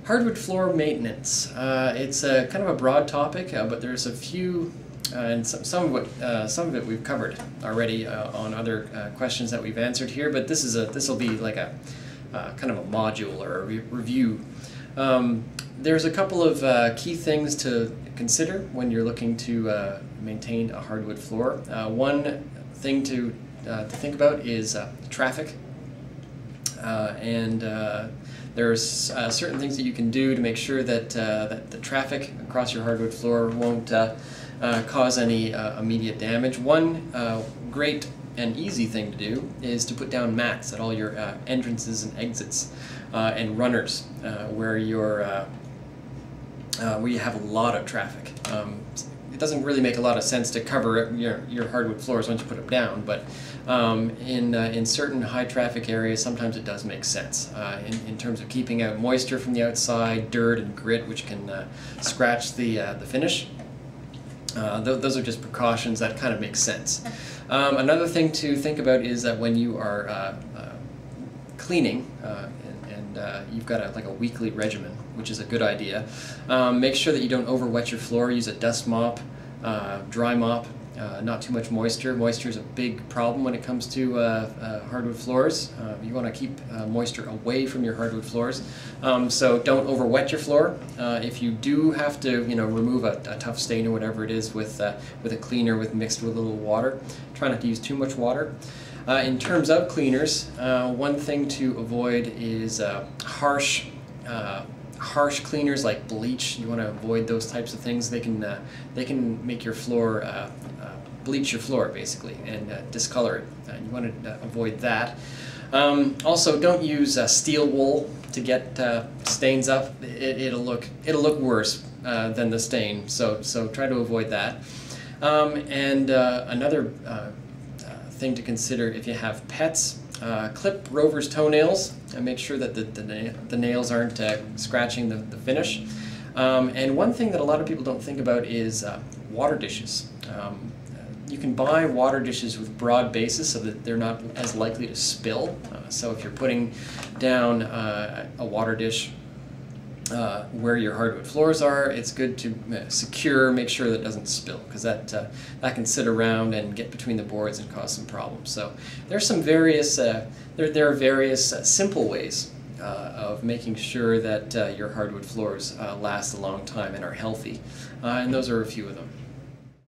Hardwood floor maintenance. It's kind of a broad topic, but there's a few, and some of it we've covered already on other questions that we've answered here. But this will be like a kind of a module or a review. There's a couple of key things to consider when you're looking to maintain a hardwood floor. One thing to think about is traffic. There's certain things that you can do to make sure that, that the traffic across your hardwood floor won't cause any immediate damage. One great and easy thing to do is to put down mats at all your entrances and exits and runners where you have a lot of traffic. It doesn't really make a lot of sense to cover your hardwood floors once you put them down, but in certain high traffic areas sometimes it does make sense in terms of keeping out moisture from the outside, dirt and grit which can scratch the finish. Those are just precautions that kind of make sense. Another thing to think about is that when you are cleaning and you've got like a weekly regimen, which is a good idea. Make sure that you don't over wet your floor. Use a dust mop, dry mop, not too much moisture. Moisture is a big problem when it comes to hardwood floors. You want to keep moisture away from your hardwood floors. So don't over wet your floor. If you do have to remove a tough stain or whatever it is with a cleaner mixed with a little water, try not to use too much water. In terms of cleaners, one thing to avoid is harsh cleaners like bleach. You want to avoid those types of things. They can make your floor bleach your floor basically and discolor it. You want to avoid that. Also, don't use steel wool to get stains up. It'll look worse than the stain. So try to avoid that. Another thing to consider if you have pets. Clip Rover's toenails and make sure that the nails aren't scratching the finish. And one thing that a lot of people don't think about is water dishes. You can buy water dishes with broad bases so that they're not as likely to spill. So if you're putting down a water dish where your hardwood floors are, it's good to make sure that it doesn't spill, because that can sit around and get between the boards and cause some problems. So there's some various there are various simple ways of making sure that your hardwood floors last a long time and are healthy, and those are a few of them.